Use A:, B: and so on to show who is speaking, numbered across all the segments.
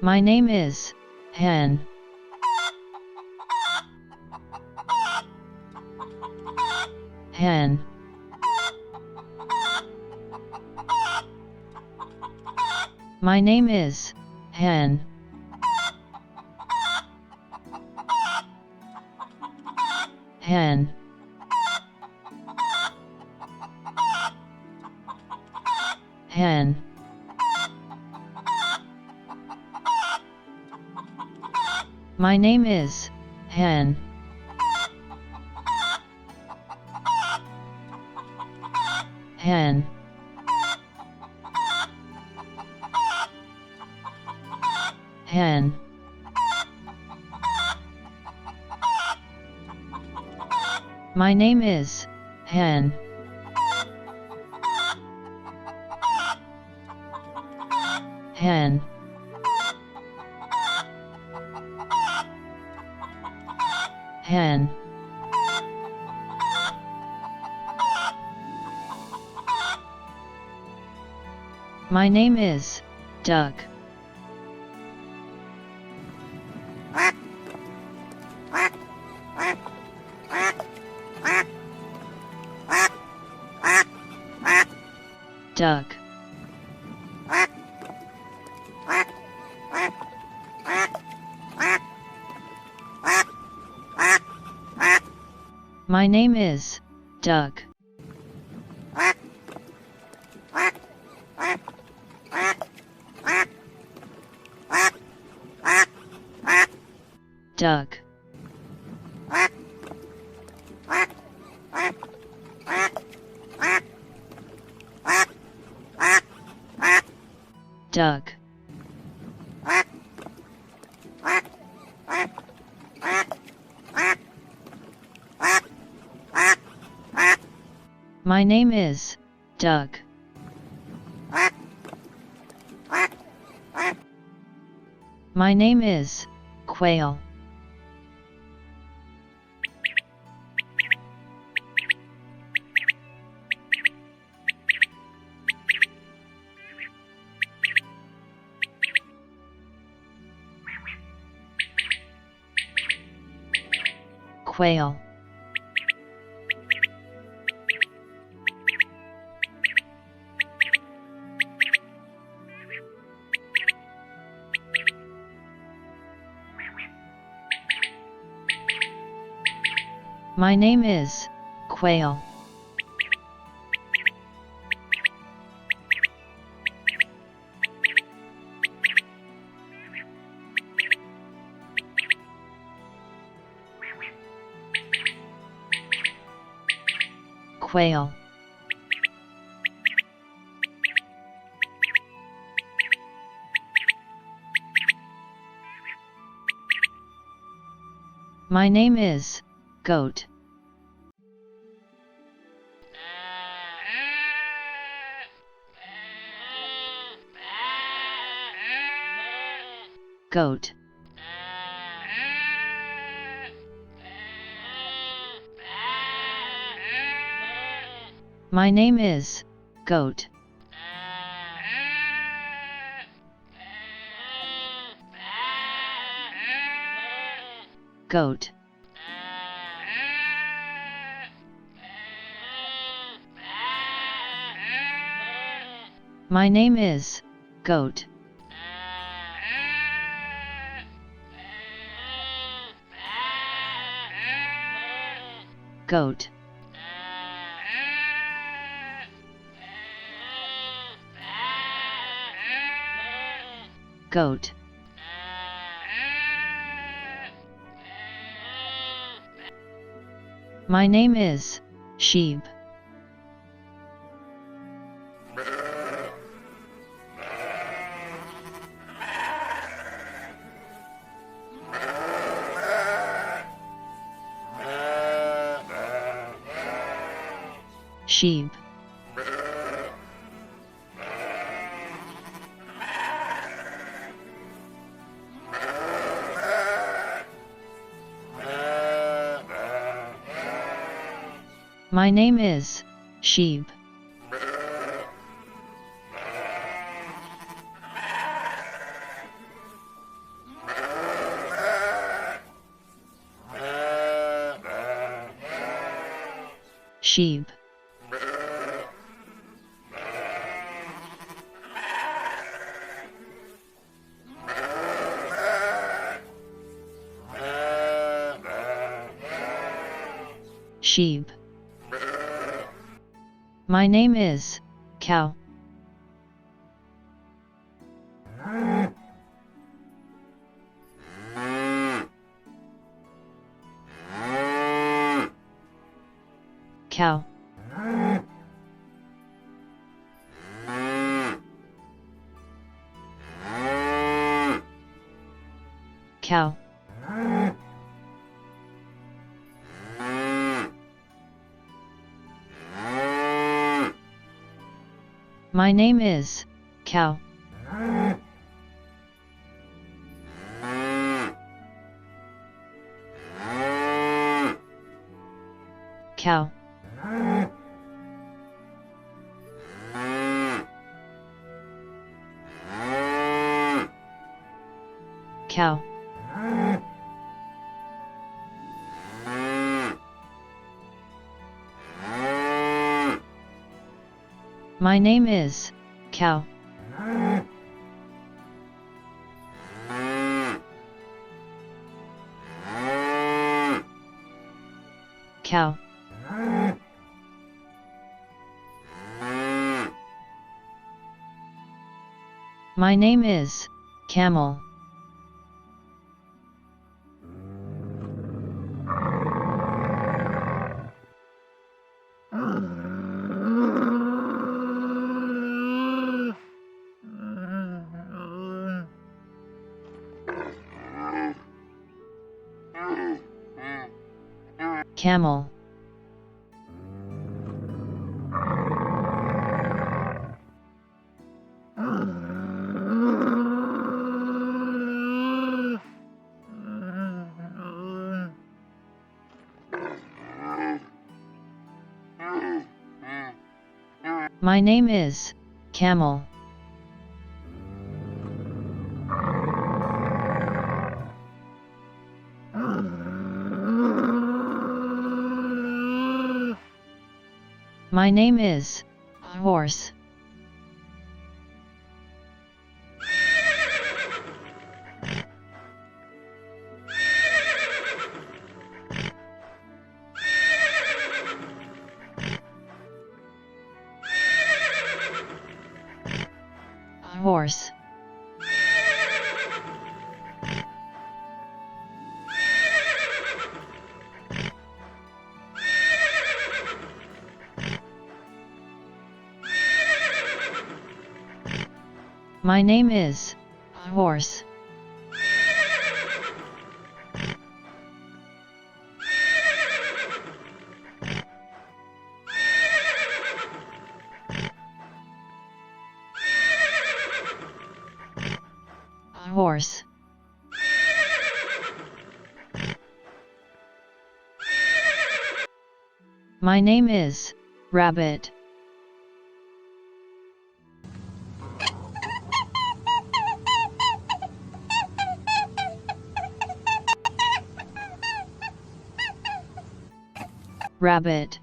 A: My name is hen. Hen. My name is hen. Hen. Hen. My name is hen. Hen. Hen. My name is hen. Hen. Hen. My name is duck. Duck. My name is duck. Duck. Duck. My name is duck. My name is quail. Quail. My name is quail. Quail. My name is goat. Goat. My name is goat. Goat. My name is goat. Goat. Goat. My name is sheep. Sheep. My name is sheep. sheep, sheep. My name is cow. Cow. Cow. My name is cow. Cow. Cow. My name is cow. Cow. My name is camel. Camel. My name is camel. My name is horse. Horse. My name is horse. Horse. My name is rabbit. Rabbit.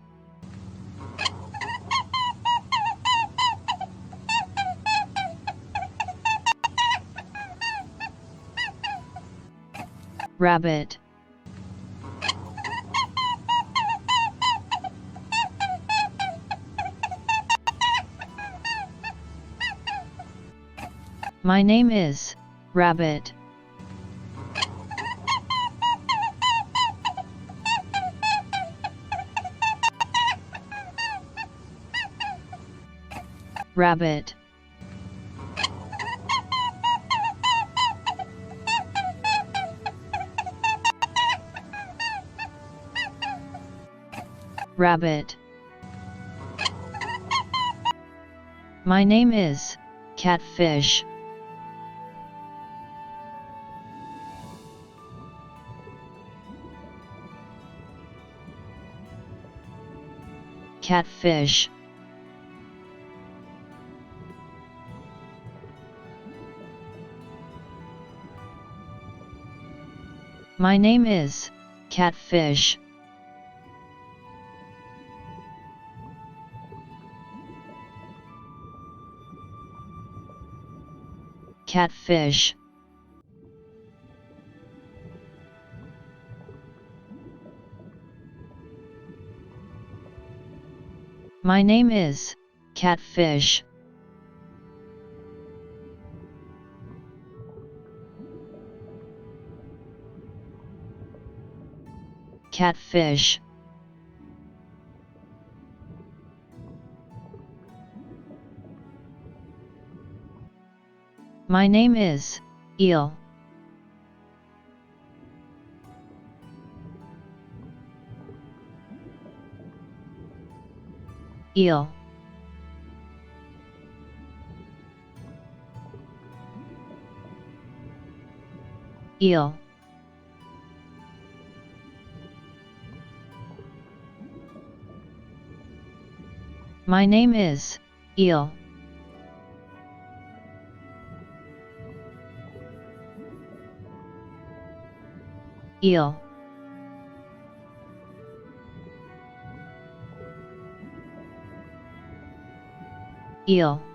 A: Rabbit. My name is rabbit. Rabbit. Rabbit. My name is catfish. Catfish. My name is catfish. catfish. My name is catfish. Catfish. My name is eel. Eel. Eel. My name is eel. Eel. Eel.